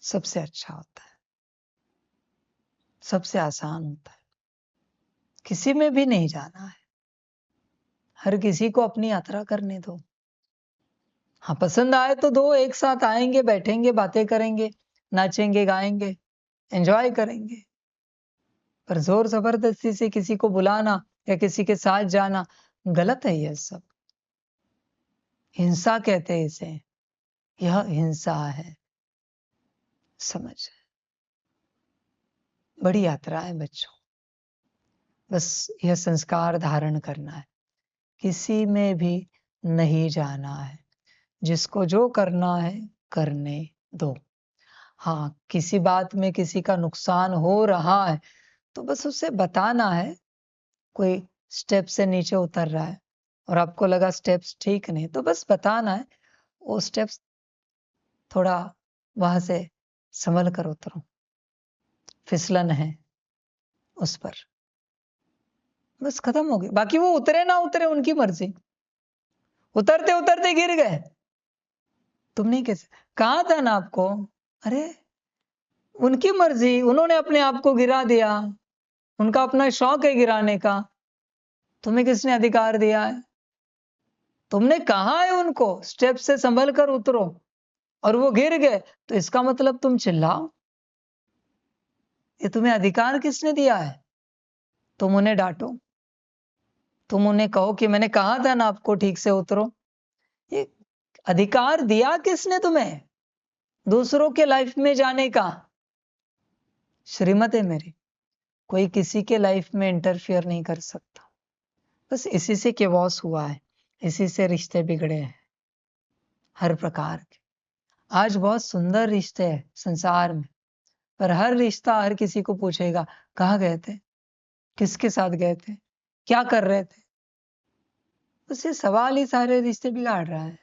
सबसे अच्छा होता है, सबसे आसान होता है। किसी में भी नहीं जाना है, हर किसी को अपनी यात्रा करने दो। हाँ, पसंद आए तो दो, एक साथ आएंगे, बैठेंगे, बातें करेंगे, नाचेंगे, गाएंगे, एंजॉय करेंगे। पर जोर जबरदस्ती से किसी को बुलाना या किसी के साथ जाना गलत है। यह सब हिंसा कहते हैं इसे, यह हिंसा है। समझ, बड़ी यात्रा है बच्चों। बस यह संस्कार धारण करना है, किसी में भी नहीं जाना है। जिसको जो करना है करने दो। हाँ, किसी बात में किसी का नुकसान हो रहा है तो बस उसे बताना है। कोई स्टेप से नीचे उतर रहा है और आपको लगा स्टेप्स ठीक नहीं, तो बस बताना है वो स्टेप्स थोड़ा वहां से संभल कर उतरो, फिसलन है उस पर, बस खत्म हो गई। बाकी वो उतरे ना उतरे उनकी मर्जी, उतरते उतरते गिर गए, तुमने कैसे कहा था ना आपको, अरे उनकी मर्जी, उन्होंने अपने आप को गिरा दिया, उनका अपना शौक है गिराने का, तुम्हें किसने अधिकार दिया है? तुमने कहा है उनको स्टेप से संभल कर उतरो, और वो गिर गए तो इसका मतलब तुम चिल्लाओ। ये तुम्हें अधिकार किसने दिया है? तुम उन्हें डांटो, तुम उन्हें कहो कि मैंने कहा था ना आपको ठीक से उतरो। ये अधिकार दिया किसने तुम्हें दूसरों के लाइफ में जाने का? श्रीमत है मेरी, कोई किसी के लाइफ में इंटरफियर नहीं कर सकता। बस इसी से केवॉस हुआ है, इसी से रिश्ते बिगड़े हैं हर प्रकार के। आज बहुत सुंदर रिश्ते हैं संसार में, पर हर रिश्ता हर किसी को पूछेगा कहाँ गए थे, किसके साथ गए थे, क्या कर रहे थे। बस ये सवाल ही सारे रिश्ते बिगाड़ रहा है।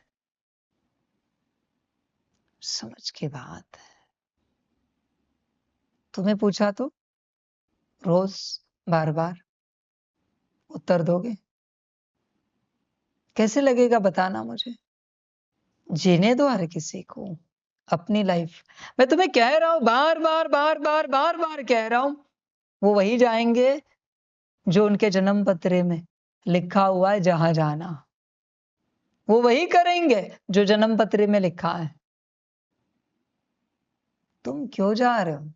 समझ की बात है। तुम्हें पूछा तो रोज बार बार उत्तर दोगे? कैसे लगेगा बताना मुझे। जीने दो हर किसी को अपनी लाइफ। मैं तुम्हें कह रहा हूं, बार बार बार बार बार बार कह रहा हूं, वो वही जाएंगे जो उनके जन्म पत्र में लिखा हुआ है जहां जाना। वो वही करेंगे जो जन्म पत्र में लिखा है। तुम क्यों जा रहे हो?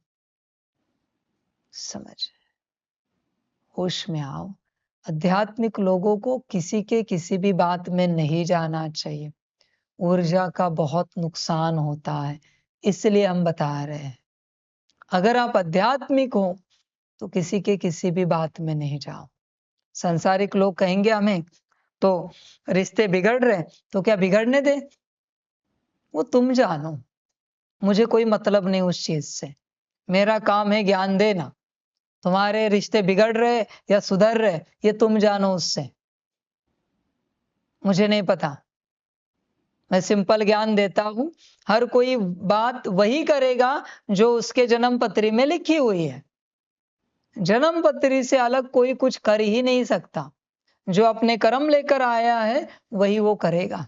समझ, होश में आओ। आध्यात्मिक लोगों को किसी के किसी भी बात में नहीं जाना चाहिए। ऊर्जा का बहुत नुकसान होता है, इसलिए हम बता रहे हैं। अगर आप आध्यात्मिक हो तो किसी के किसी भी बात में नहीं जाओ। सांसारिक लोग कहेंगे हमें तो रिश्ते बिगड़ रहे, तो क्या बिगड़ने दे, वो तुम जानो। मुझे कोई मतलब नहीं उस चीज से। मेरा काम है ज्ञान देना। तुम्हारे रिश्ते बिगड़ रहे या सुधर रहे ये तुम जानो, उससे मुझे नहीं पता। मैं सिंपल ज्ञान देता हूं। हर कोई बात वही करेगा जो उसके जन्म पत्री में लिखी हुई है। जन्म पत्री से अलग कोई कुछ कर ही नहीं सकता। जो अपने कर्म लेकर आया है वही वो करेगा।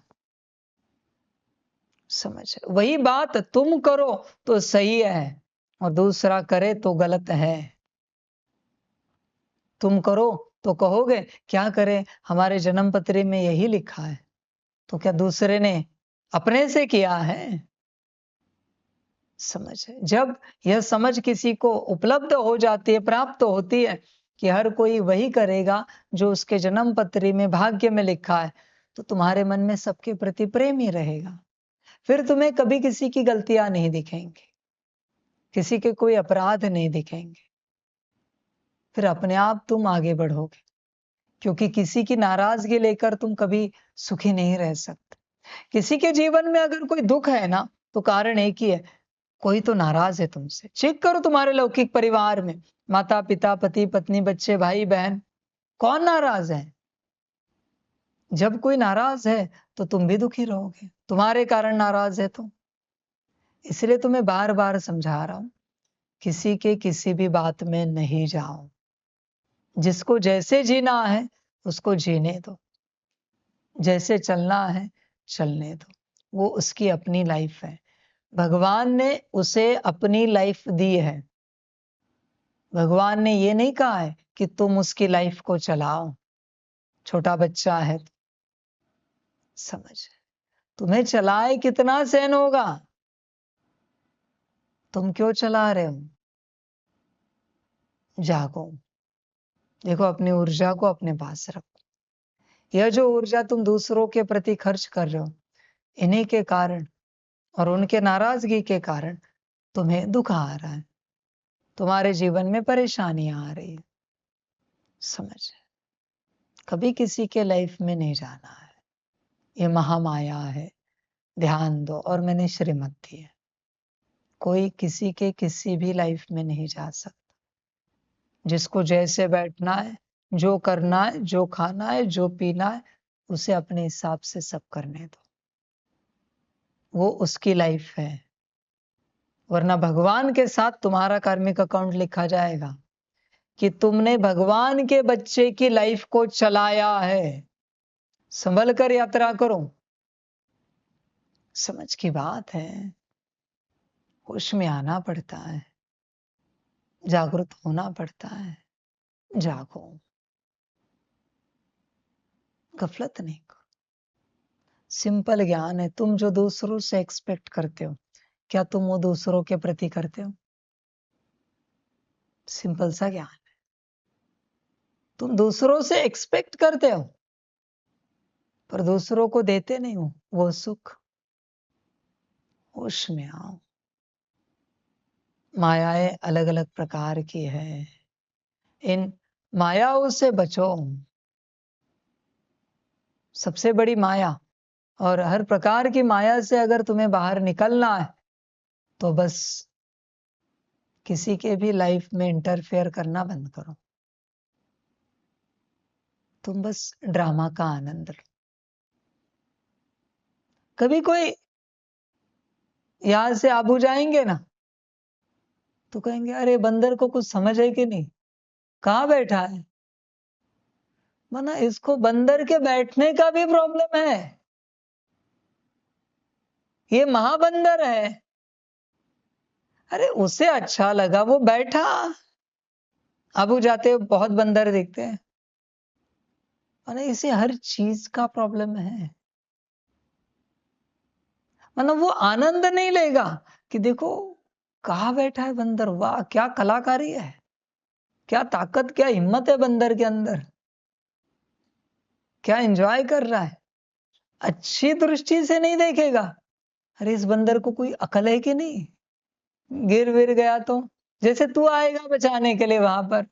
समझ, वही बात तुम करो तो सही है और दूसरा करे तो गलत है। तुम करो तो कहोगे क्या करें, हमारे जन्म पत्री में यही लिखा है। तो क्या दूसरे ने अपने से किया है? समझ है। जब यह समझ किसी को उपलब्ध हो जाती है, प्राप्त होती है कि हर कोई वही करेगा जो उसके जन्म पत्री में भाग्य में लिखा है, तो तुम्हारे मन में सबके प्रति प्रेम ही रहेगा। फिर तुम्हें कभी किसी की गलतियां नहीं दिखेंगी, किसी के कोई अपराध नहीं दिखेंगे। फिर अपने आप तुम आगे बढ़ोगे, क्योंकि किसी की नाराजगी लेकर तुम कभी सुखी नहीं रह सकते। किसी के जीवन में अगर कोई दुख है ना, तो कारण एक ही है, कोई तो नाराज है तुमसे। चेक करो तुम्हारे लौकिक परिवार में, माता पिता, पति पत्नी, बच्चे, भाई बहन, कौन नाराज है? जब कोई नाराज है तो तुम भी दुखी रहोगे, तुम्हारे कारण नाराज है तो। इसलिए तुम्हें बार बार समझा रहा हूं, किसी के किसी भी बात में नहीं जाओ। जिसको जैसे जीना है उसको जीने दो, जैसे चलना है चलने दो। वो उसकी अपनी लाइफ है। भगवान ने उसे अपनी लाइफ दी है। भगवान ने ये नहीं कहा है कि तुम उसकी लाइफ को चलाओ। छोटा बच्चा है, समझ, तुम्हें चलाए कितना सहन होगा? तुम क्यों चला रहे हो? जागो, देखो अपनी ऊर्जा को अपने पास रखो। यह जो ऊर्जा तुम दूसरों के प्रति खर्च कर रहे हो, इन्हीं के कारण और उनके नाराजगी के कारण तुम्हें दुख आ रहा है, तुम्हारे जीवन में परेशानियां आ रही है। समझ, कभी किसी के लाइफ में नहीं जाना है। ये महामाया है, ध्यान दो। और मैंने श्रीमत दी है, कोई किसी के किसी भी लाइफ में नहीं जा सकता। जिसको जैसे बैठना है, जो करना है, जो खाना है, जो पीना है, उसे अपने हिसाब से सब करने दो। वो उसकी लाइफ है, वरना भगवान के साथ तुम्हारा कार्मिक अकाउंट लिखा जाएगा कि तुमने भगवान के बच्चे की लाइफ को चलाया है। संभल कर यात्रा करो। समझ की बात है। होश में आना पड़ता है, जागरूक होना पड़ता है। जागो, गफलत नहीं करो। सिंपल ज्ञान है। तुम जो दूसरों से एक्सपेक्ट करते हो, क्या तुम वो दूसरों के प्रति करते हो? सिंपल सा ज्ञान है। तुम दूसरों से एक्सपेक्ट करते हो पर दूसरों को देते नहीं हो वो सुख। होश में आओ। मायाएं अलग अलग प्रकार की है, इन मायाओं से बचो। सबसे बड़ी माया, और हर प्रकार की माया से अगर तुम्हें बाहर निकलना है तो बस किसी के भी लाइफ में इंटरफेयर करना बंद करो। तुम बस ड्रामा का आनंद लो। कभी कोई यहां से आबू जाएंगे ना तो कहेंगे अरे बंदर को कुछ समझ है कि नहीं, कहाँ बैठा है। माना इसको बंदर के बैठने का भी प्रॉब्लम है। ये महाबंदर है। अरे उसे अच्छा लगा वो बैठा। आबू जाते बहुत बंदर दिखते हैं। माना इसे हर चीज का प्रॉब्लम है। माना वो आनंद नहीं लेगा कि देखो कहाँ बैठा है बंदर, वाह क्या कलाकारी है, क्या ताकत क्या हिम्मत है बंदर के अंदर, क्या एंजॉय कर रहा है। अच्छी दृष्टि से नहीं देखेगा, अरे इस बंदर को कोई अकल है कि नहीं, गिर विर गया तो। जैसे तू आएगा बचाने के लिए वहां पर,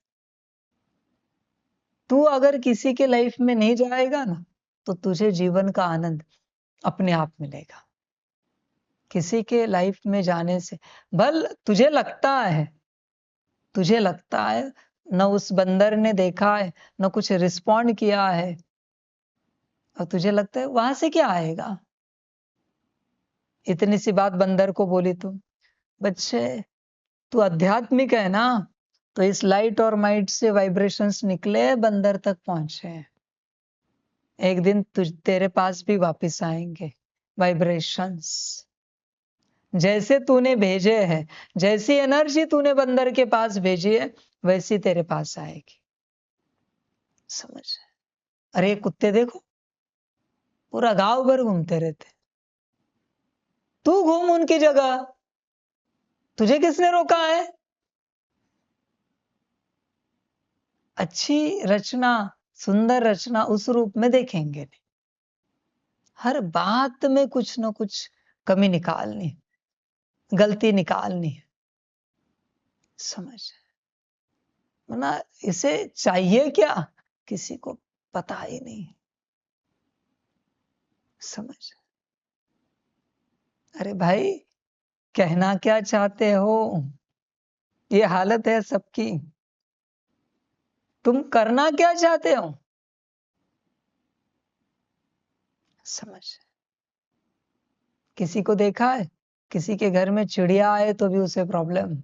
तू अगर किसी के लाइफ में नहीं जाएगा ना तो तुझे जीवन का आनंद अपने आप मिलेगा। किसी के लाइफ में जाने से भल तुझे लगता है न उस बंदर ने देखा है न कुछ रिस्पॉन्ड किया है, और तुझे लगता है वहां से क्या आएगा। इतनी सी बात बंदर को बोली तुम, बच्चे तू आध्यात्मिक है ना, तो इस लाइट और माइट से वाइब्रेशंस निकले बंदर तक पहुंचे। एक दिन तेरे पास भी वापस आएंगे वाइब्रेशंस। जैसे तूने भेजे हैं, जैसी एनर्जी तूने बंदर के पास भेजी है वैसी तेरे पास आएगी। समझ। अरे कुत्ते देखो पूरा गांव भर घूमते रहते, तू घूम उनकी जगह, तुझे किसने रोका है। अच्छी रचना, सुंदर रचना उस रूप में देखेंगे नहीं। हर बात में कुछ न कुछ कमी निकालनी, गलती निकालनी। समझ। वरना इसे चाहिए क्या किसी को पता ही नहीं। समझ। अरे भाई कहना क्या चाहते हो, ये हालत है सबकी। तुम करना क्या चाहते हो। समझ। किसी को देखा है, किसी के घर में चिड़िया आए तो भी उसे प्रॉब्लम,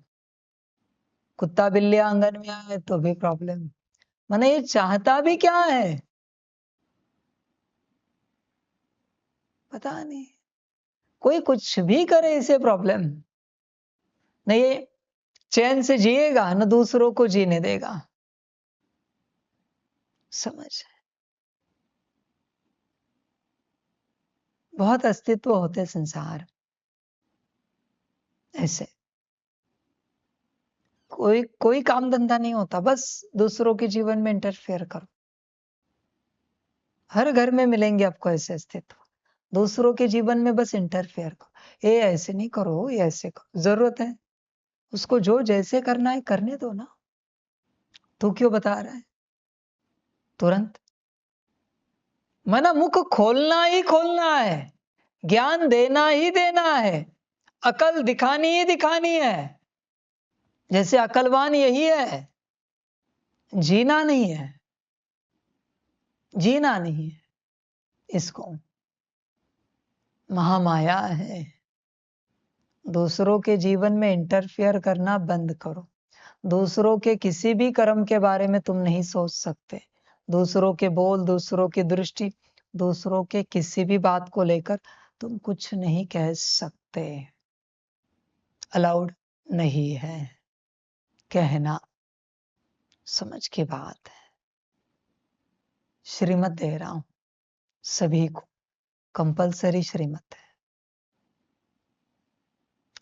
कुत्ता बिल्ली आंगन में आए तो भी प्रॉब्लम। माने ये चाहता भी क्या है पता नहीं। कोई कुछ भी करे इसे प्रॉब्लम नहीं। ये चैन से जिएगा न दूसरों को जीने देगा। समझ। बहुत अस्तित्व होते संसार ऐसे। कोई कोई काम धंधा नहीं होता, बस दूसरों के जीवन में इंटरफेयर करो। हर घर में मिलेंगे आपको ऐसे अस्तित्व, दूसरों के जीवन में बस इंटरफेयर करो। ये ऐसे नहीं करो, ये ऐसे करो, जरूरत है उसको जो जैसे करना है करने दो ना। तू क्यों बता रहा है तुरंत। मना मुख खोलना ही खोलना है, ज्ञान देना ही देना है, अकल दिखानी ही दिखानी है। जैसे अकलवान यही है, जीना नहीं है, जीना नहीं है इसको। महामाया है। दूसरों के जीवन में इंटरफियर करना बंद करो। दूसरों के किसी भी कर्म के बारे में तुम नहीं सोच सकते। दूसरों के बोल, दूसरों की दृष्टि, दूसरों के किसी भी बात को लेकर तुम कुछ नहीं कह सकते। अलाउड नहीं है कहना। समझ की बात है। श्रीमत दे रहा हूं सभी को। कंपलसरी श्रीमत है।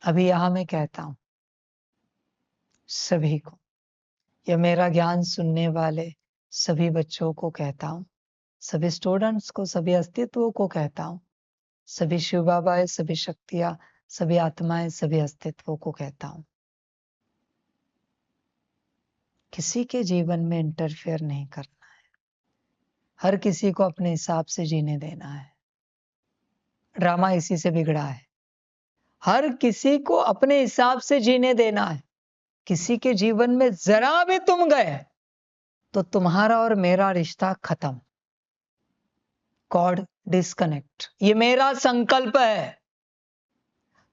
अभी यहां मैं कहता हूं सभी को, या मेरा ज्ञान सुनने वाले सभी बच्चों को कहता हूं, सभी स्टूडेंट्स को, सभी अस्तित्वों को कहता हूं, सभी शिव बाबाएं, सभी शक्तियां, सभी आत्माएं, सभी अस्तित्वों को कहता हूं, किसी के जीवन में इंटरफेयर नहीं करना है। हर किसी को अपने हिसाब से जीने देना है। ड्रामा इसी से बिगड़ा है। हर किसी को अपने हिसाब से जीने देना है। किसी के जीवन में जरा भी तुम गए तो तुम्हारा और मेरा रिश्ता खत्म। कॉर्ड डिस्कनेक्ट, ये मेरा संकल्प है।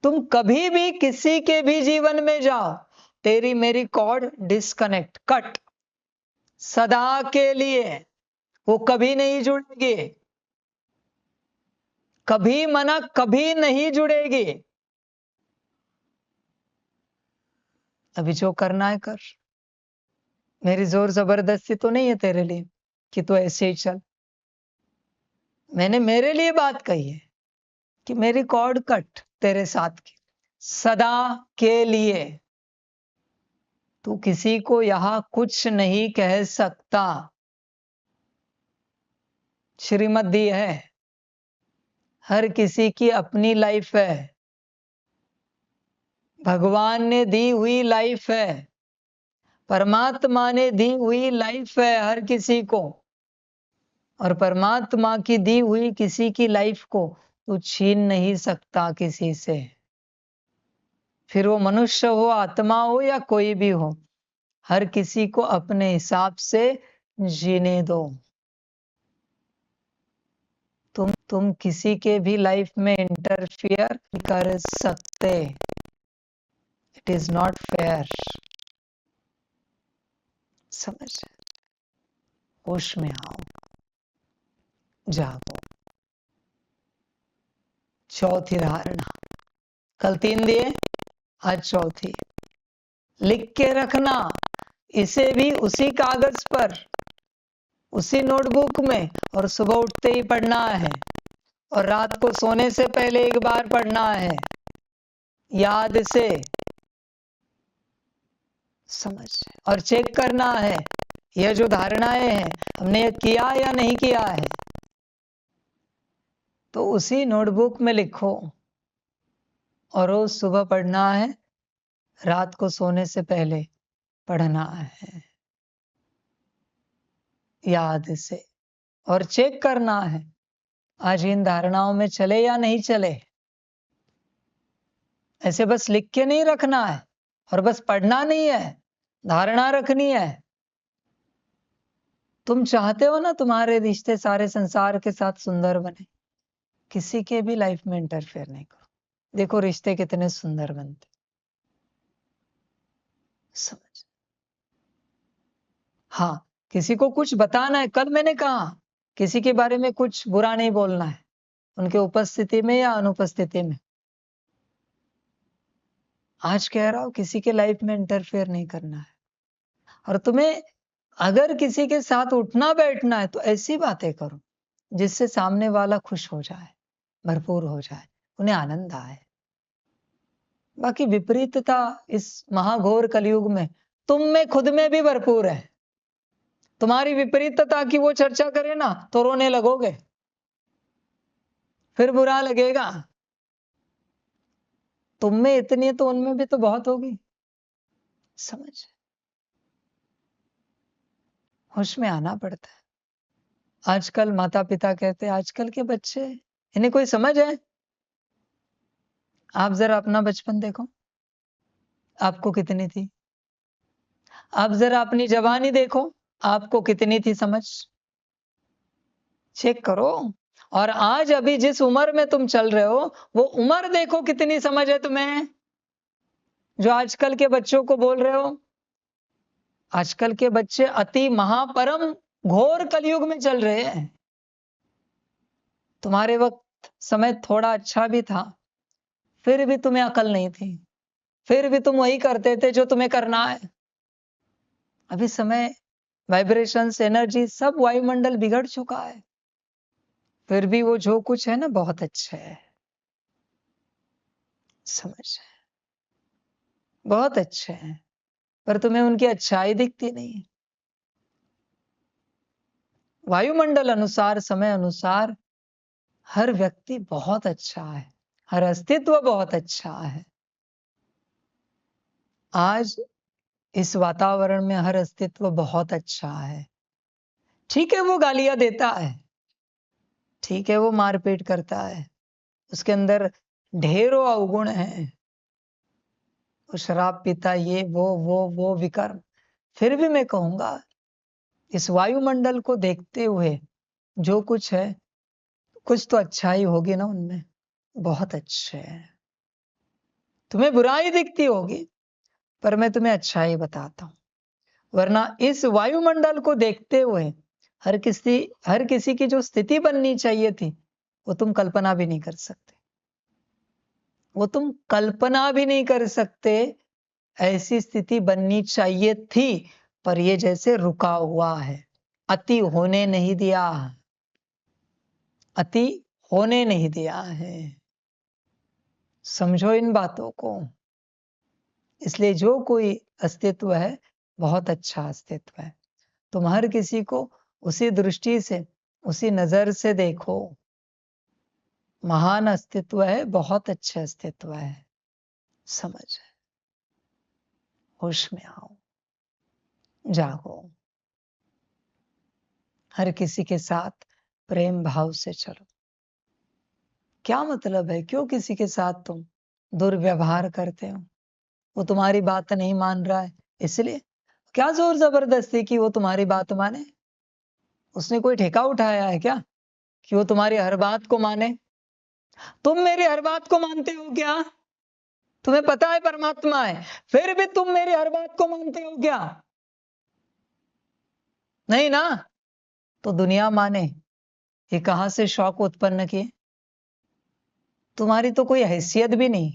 तुम कभी भी किसी के भी जीवन में जाओ, तेरी मेरी कॉर्ड डिस्कनेक्ट, कट, सदा के लिए। वो कभी नहीं जुड़ेगी, कभी मना कभी नहीं जुड़ेगी। अभी जो करना है कर। मेरी जोर जबरदस्ती तो नहीं है तेरे लिए कि तू ऐसे ही चल। मैंने मेरे लिए बात कही है कि मेरी कॉर्ड कट तेरे साथ की, सदा के लिए। तू किसी को यहां कुछ नहीं कह सकता। श्रीमत दी है, हर किसी की अपनी लाइफ है, भगवान ने दी हुई लाइफ है, परमात्मा ने दी हुई लाइफ है हर किसी को। और परमात्मा की दी हुई किसी की लाइफ को तू छीन नहीं सकता किसी से। फिर वो मनुष्य हो, आत्मा हो या कोई भी हो, हर किसी को अपने हिसाब से जीने दो। तुम किसी के भी लाइफ में इंटरफियर कर सकते। It is not fair. समझ, होश में आओ, जागो। चौथी धारणा, कल 3 दिए, आज चौथी। लिख के रखना, इसे भी उसी कागज पर, उसी नोटबुक में, और सुबह उठते ही पढ़ना है, और रात को सोने से पहले एक बार पढ़ना है, याद से। समझ, और चेक करना है यह जो धारणाएं हैं हमने किया या नहीं किया है। तो उसी नोटबुक में लिखो, और रोज सुबह पढ़ना है, रात को सोने से पहले पढ़ना है, याद से। और चेक करना है आज इन धारणाओं में चले या नहीं चले। ऐसे बस लिख के नहीं रखना है, और बस पढ़ना नहीं है, धारणा रखनी है। तुम चाहते हो ना तुम्हारे रिश्ते सारे संसार के साथ सुंदर बने, किसी के भी लाइफ में इंटरफेयर नहीं करो। देखो रिश्ते कितने सुंदर बनते। समझ, हाँ, किसी को कुछ बताना है, कल मैंने कहा किसी के बारे में कुछ बुरा नहीं बोलना है, उनके उपस्थिति में या अनुपस्थिति में। आज कह रहा हूं किसी के लाइफ में इंटरफेयर नहीं करना है। और तुम्हें अगर किसी के साथ उठना बैठना है तो ऐसी बातें करो जिससे सामने वाला खुश हो जाए, भरपूर हो जाए, उन्हें आनंद आए। बाकी विपरीतता इस महाघोर कलयुग में तुम में खुद में भी भरपूर है। तुम्हारी विपरीतता की वो चर्चा करे ना तो रोने लगोगे, फिर बुरा लगेगा। तुम में इतनी है तो उनमें भी तो बहुत होगी। समझ, होश में आना पड़ता है। आजकल माता पिता कहते हैं आजकल के बच्चे, इन्हें कोई समझ है? आप जरा अपना बचपन देखो, आपको कितनी थी। आप जरा अपनी जवानी देखो, आपको कितनी थी समझ। चेक करो। और आज अभी जिस उम्र में तुम चल रहे हो वो उम्र देखो कितनी समझ है तुम्हें, जो आजकल के बच्चों को बोल रहे हो। आजकल के बच्चे अति महापरम घोर कलयुग में चल रहे हैं। तुम्हारे वक्त समय थोड़ा अच्छा भी था, फिर भी तुम्हें अकल नहीं थी, फिर भी तुम वही करते थे जो तुम्हें करना है। अभी समय, वाइब्रेशंस, एनर्जी, सब वायुमंडल बिगड़ चुका है, फिर भी वो जो कुछ है ना बहुत अच्छा है, समझ है, बहुत अच्छे हैं, पर तुम्हें उनकी अच्छाई दिखती नहीं। वायुमंडल अनुसार, समय अनुसार हर व्यक्ति बहुत अच्छा है, हर अस्तित्व बहुत अच्छा है। आज इस वातावरण में हर अस्तित्व बहुत अच्छा है। ठीक है वो गालियां देता है, ठीक है वो मारपीट करता है, उसके अंदर ढेरों अवगुण हैं, वो शराब पीता, ये वो विकर्म। फिर भी मैं कहूंगा इस वायुमंडल को देखते हुए जो कुछ है, कुछ तो अच्छाई होगी ना उनमें, बहुत अच्छे है। तुम्हें बुराई दिखती होगी, पर मैं तुम्हें अच्छाई बताता हूं। वरना इस वायुमंडल को देखते हुए हर किसी की जो स्थिति बननी चाहिए थी, वो तुम कल्पना भी नहीं कर सकते, वो तुम कल्पना भी नहीं कर सकते। ऐसी स्थिति बननी चाहिए थी, पर ये जैसे रुका हुआ है, अति होने नहीं दिया, अति होने नहीं दिया है। समझो इन बातों को। इसलिए जो कोई अस्तित्व है बहुत अच्छा अस्तित्व है। तुम हर किसी को उसी दृष्टि से, उसी नजर से देखो। महान अस्तित्व है, बहुत अच्छे अस्तित्व है। समझ है, होश में आओ, जागो, हर किसी के साथ प्रेम भाव से चलो। क्या मतलब है, क्यों किसी के साथ तुम दुर्व्यवहार करते हो? वो तुम्हारी बात नहीं मान रहा है, इसलिए क्या जोर जबरदस्ती की वो तुम्हारी बात माने? उसने कोई ठेका उठाया है क्या कि वो तुम्हारी हर बात को माने? तुम मेरी हर बात को मानते हो क्या? तुम्हें पता है परमात्मा है, फिर भी तुम मेरी हर बात को मानते हो क्या? नहीं ना? तो दुनिया माने, ये कहां से शौक उत्पन्न किए? तुम्हारी तो कोई हैसियत भी नहीं,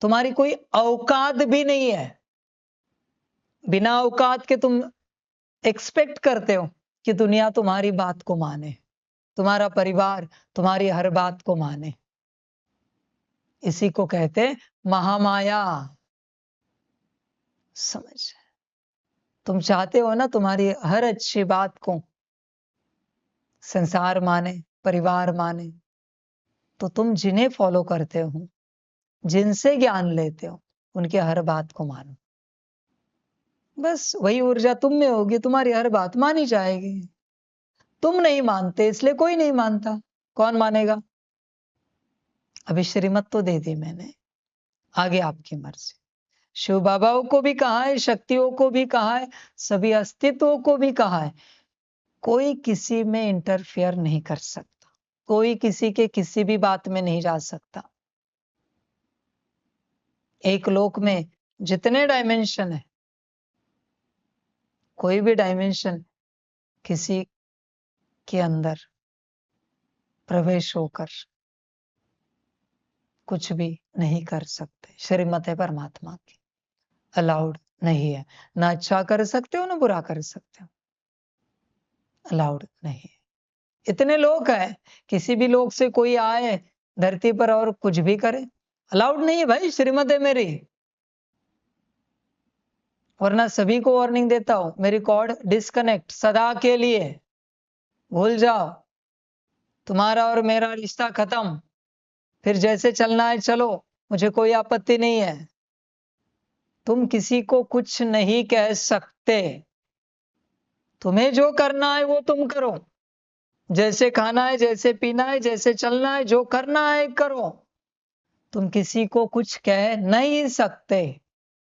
तुम्हारी कोई औकात भी नहीं है। बिना औकात के तुम एक्सपेक्ट करते हो कि दुनिया तुम्हारी बात को माने, तुम्हारा परिवार तुम्हारी हर बात को माने। इसी को कहते महामाया। समझ, तुम चाहते हो ना तुम्हारी हर अच्छी बात को संसार माने, परिवार माने, तो तुम जिन्हें फॉलो करते हो, जिनसे ज्ञान लेते हो, उनकी हर बात को मानो। बस वही ऊर्जा तुम में होगी, तुम्हारी हर बात मानी जाएगी। तुम नहीं मानते इसलिए कोई नहीं मानता, कौन मानेगा? अभी श्रीमत तो दे दी मैंने, आगे आपकी मर्जी। शिव बाबाओं को भी कहा है, शक्तियों को भी कहा है, सभी अस्तित्वों को भी कहा है, कोई किसी में इंटरफेयर नहीं कर सकता, कोई किसी के किसी भी बात में नहीं जा सकता। एक लोक में जितने डायमेंशन है, कोई भी डायमेंशन किसी के अंदर प्रवेश होकर कुछ भी नहीं कर सकते। श्रीमत है परमात्मा की, अलाउड नहीं है। ना अच्छा कर सकते हो ना बुरा कर सकते हो, अलाउड नहीं है। इतने लोग हैं, किसी भी लोग से कोई आए धरती पर और कुछ भी करे, अलाउड नहीं है भाई, श्रीमत है मेरी। वरना सभी को वार्निंग देता हूं, मेरी कॉर्ड डिस्कनेक्ट सदा के लिए, भूल जाओ, तुम्हारा और मेरा रिश्ता खत्म, फिर जैसे चलना है चलो, मुझे कोई आपत्ति नहीं है। तुम किसी को कुछ नहीं कह सकते, तुम्हें जो करना है वो तुम करो, जैसे खाना है, जैसे पीना है, जैसे चलना है, जो करना है करो। तुम किसी को कुछ कह नहीं सकते।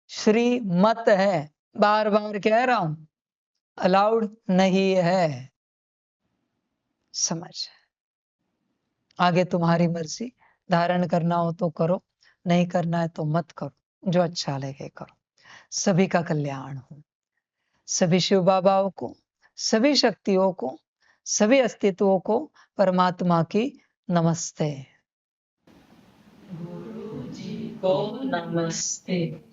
श्रीमत है, बार बार कह रहा हूं, अलाउड नहीं है। समझ, आगे तुम्हारी मर्जी, धारण करना हो तो करो, नहीं करना है तो मत करो, जो अच्छा लगे करो। सभी का कल्याण हो, सभी शिव बाबाओं को, सभी शक्तियों को, सभी अस्तित्वों को परमात्मा की नमस्ते। गुरु जी को नमस्ते।